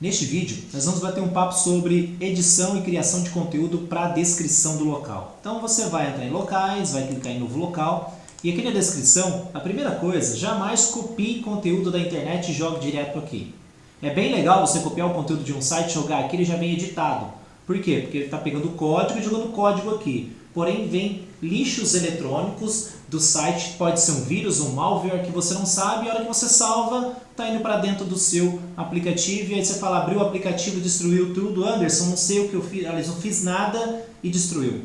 Neste vídeo, nós vamos bater um papo sobre edição e criação de conteúdo para descrição do local. Então você vai entrar em locais, vai clicar em novo local e aqui na descrição, a primeira coisa, jamais copie conteúdo da internet e jogue direto aqui. É bem legal você copiar o conteúdo de um site, jogar aqui, ele já vem editado. Por quê? Porque ele está pegando o código e jogando o código aqui. Porém, vem lixos eletrônicos do site, pode ser um vírus, um malware que você não sabe, e a hora que você salva, está indo para dentro do seu aplicativo, e aí você fala, abriu o aplicativo, destruiu tudo, Anderson, não sei o que eu fiz, aliás, não fiz nada e destruiu.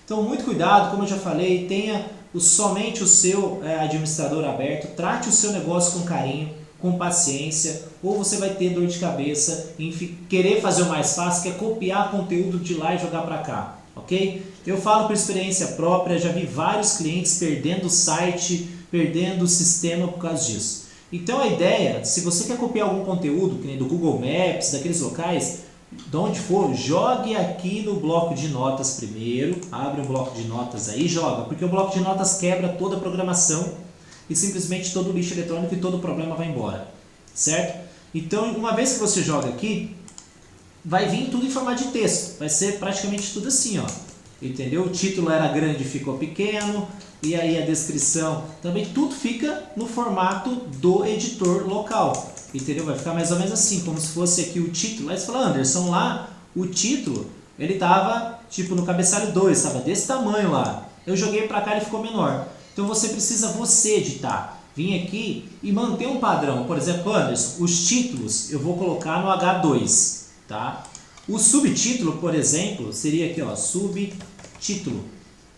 Então, muito cuidado, como eu já falei, tenha somente o seu administrador aberto, trate o seu negócio com carinho, com paciência, ou você vai ter dor de cabeça em querer fazer o mais fácil, que é copiar conteúdo de lá e jogar para cá, ok? Eu falo por experiência própria, já vi vários clientes perdendo o site, perdendo o sistema por causa disso. Então a ideia, se você quer copiar algum conteúdo, que nem do Google Maps, daqueles locais, de onde for, jogue aqui no bloco de notas primeiro, abre um bloco de notas aí e joga, porque o bloco de notas quebra toda a programação e simplesmente todo o lixo eletrônico e todo o problema vai embora, certo? Então, uma vez que você joga aqui, vai vir tudo em formato de texto, vai ser praticamente tudo assim, ó, entendeu? O título era grande, ficou pequeno, e aí a descrição, também tudo fica no formato do editor local, entendeu? Vai ficar mais ou menos assim, como se fosse aqui o título. Aí você fala, Anderson, lá o título, ele tava tipo no cabeçalho 2, estava desse tamanho lá, eu joguei para cá e ele ficou menor. Então você precisa editar, vir aqui e manter um padrão. Por exemplo, Anderson, os títulos eu vou colocar no H2, tá? O subtítulo, por exemplo, seria aqui, ó, subtítulo.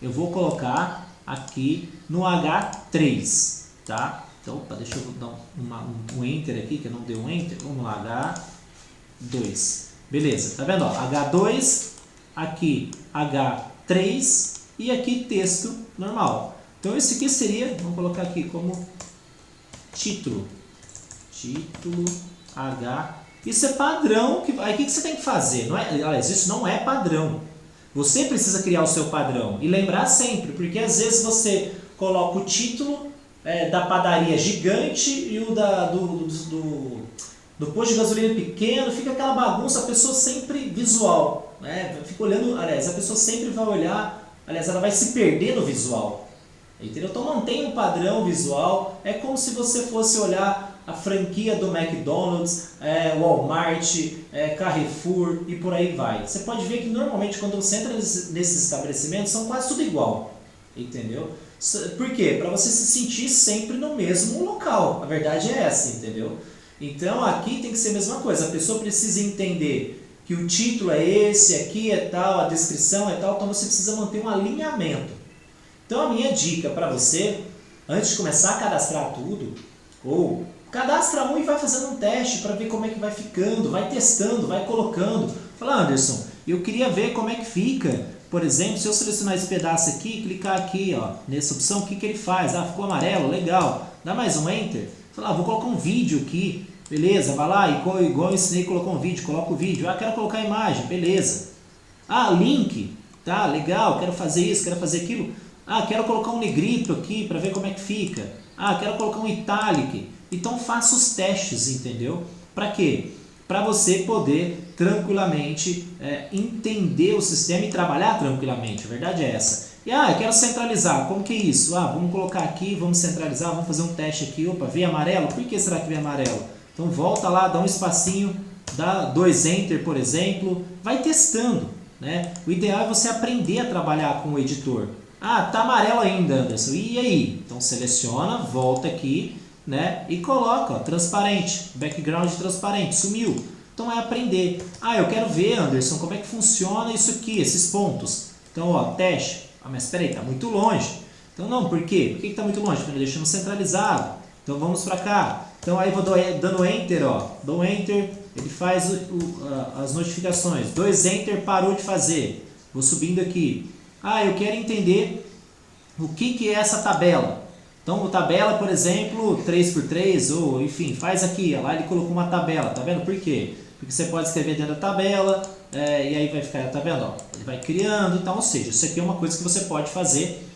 Eu vou colocar aqui no H3, tá? Então, opa, deixa eu dar um Enter aqui, que eu não dei um Enter. Vamos lá, H2. Beleza, tá vendo? Ó, H2, aqui H3 e aqui texto normal. Então esse aqui seria, vamos colocar aqui como título, H. Isso é padrão, aí o que você tem que fazer? Não é, aliás, isso não é padrão. Você precisa criar o seu padrão e lembrar sempre, porque às vezes você coloca o título da padaria gigante e o do posto de gasolina pequeno, fica aquela bagunça, a pessoa sempre visual, né? Fica olhando, aliás, a pessoa sempre vai olhar, aliás, ela vai se perder no visual. Entendeu? Então mantenha um padrão visual, é como se você fosse olhar a franquia do McDonald's, Walmart, Carrefour e por aí vai. Você pode ver que normalmente quando você entra nesses estabelecimentos são quase tudo igual, entendeu? Por quê? Para você se sentir sempre no mesmo local, a verdade é essa, entendeu? Então aqui tem que ser a mesma coisa, a pessoa precisa entender que o título é esse, aqui é tal, a descrição é tal, então você precisa manter um alinhamento. Então a minha dica para você, antes de começar a cadastrar tudo, ou cadastra um e vai fazendo um teste para ver como é que vai ficando, vai testando, vai colocando. Fala, Anderson, eu queria ver como é que fica, por exemplo, se eu selecionar esse pedaço aqui, clicar aqui, ó, nessa opção, o que ele faz? Ah, ficou amarelo, legal. Dá mais um Enter. Fala, vou colocar um vídeo aqui, beleza, vai lá, igual eu ensinei, colocou um vídeo, coloca o vídeo. Ah, quero colocar a imagem, beleza. Ah, link, tá, legal, quero fazer isso, quero fazer aquilo. Ah, quero colocar um negrito aqui para ver como é que fica. Ah, quero colocar um italic. Então faça os testes, entendeu? Para quê? Para você poder tranquilamente entender o sistema e trabalhar tranquilamente, a verdade é essa. E quero centralizar, como que é isso? Vamos colocar aqui, vamos centralizar, vamos fazer um teste aqui. Opa, veio amarelo? Por que será que veio amarelo? Então volta lá, dá um espacinho, dá 2 Enter, por exemplo. Vai testando, né? O ideal é você aprender a trabalhar com o editor. Tá amarelo ainda, Anderson. E aí? Então seleciona, volta aqui, né? E coloca, ó, transparente, background transparente, sumiu. Então é aprender. Eu quero ver, Anderson, como é que funciona isso aqui, esses pontos. Então, ó, teste. Mas espera aí, tá muito longe. Então não, por quê? Por que tá muito longe? Porque deixamos centralizado. Então vamos para cá. Então aí vou dando Enter, ó. Dou Enter, ele faz as notificações. 2 Enter, parou de fazer. Vou subindo aqui. Eu quero entender o que é essa tabela. Então, a tabela, por exemplo, 3x3, ou enfim, faz aqui. Lá ele colocou uma tabela, tá vendo por quê? Porque você pode escrever dentro da tabela, e aí vai ficar, tá vendo? Ó, ele vai criando, então, ou seja, isso aqui é uma coisa que você pode fazer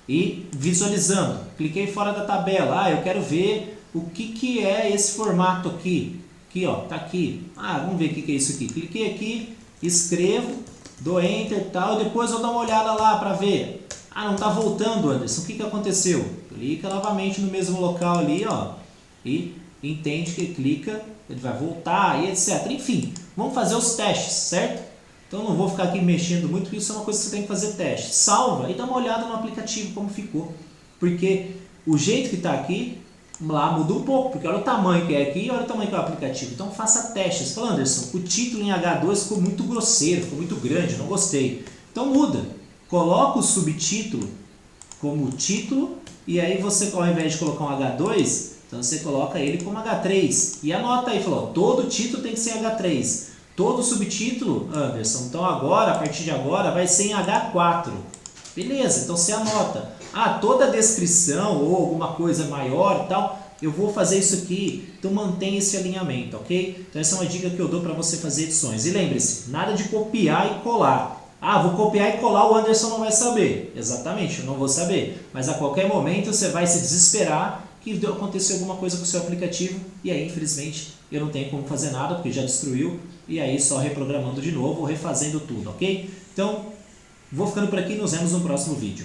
e visualizando. Cliquei fora da tabela, eu quero ver o que é esse formato aqui. Aqui, ó, tá aqui. Ah, vamos ver o que é isso aqui. Cliquei aqui, escrevo, dou Enter e tal, e depois eu dou uma olhada lá para ver. Ah, não tá voltando, Anderson. O que aconteceu? Clica novamente no mesmo local ali, ó, e entende que clica, ele vai voltar e etc. Enfim, vamos fazer os testes, certo? Então não vou ficar aqui mexendo muito, porque isso é uma coisa que você tem que fazer teste. Salva e dá uma olhada no aplicativo como ficou. Porque o jeito que está aqui, lá muda um pouco, porque olha o tamanho que é aqui e olha o tamanho que é o aplicativo. Então faça testes. Fala, Anderson, o título em H2 ficou muito grosseiro, ficou muito grande, não gostei. Então muda. Coloca o subtítulo como título e aí você, ao invés de colocar um H2, então você coloca ele como H3. E anota aí, falou, todo título tem que ser H3. Todo subtítulo, Anderson, então agora, a partir de agora, vai ser em H4. Beleza, então você anota. Ah, toda a descrição ou alguma coisa maior e tal, eu vou fazer isso aqui. Então mantenha esse alinhamento, ok? Então essa é uma dica que eu dou para você fazer edições. E lembre-se, nada de copiar e colar. Ah, vou copiar e colar, o Anderson não vai saber. Exatamente, eu não vou saber. Mas a qualquer momento você vai se desesperar que aconteceu alguma coisa com o seu aplicativo e aí, infelizmente, eu não tenho como fazer nada porque já destruiu e aí só reprogramando de novo ou refazendo tudo, ok? Então, vou ficando por aqui e nos vemos no próximo vídeo.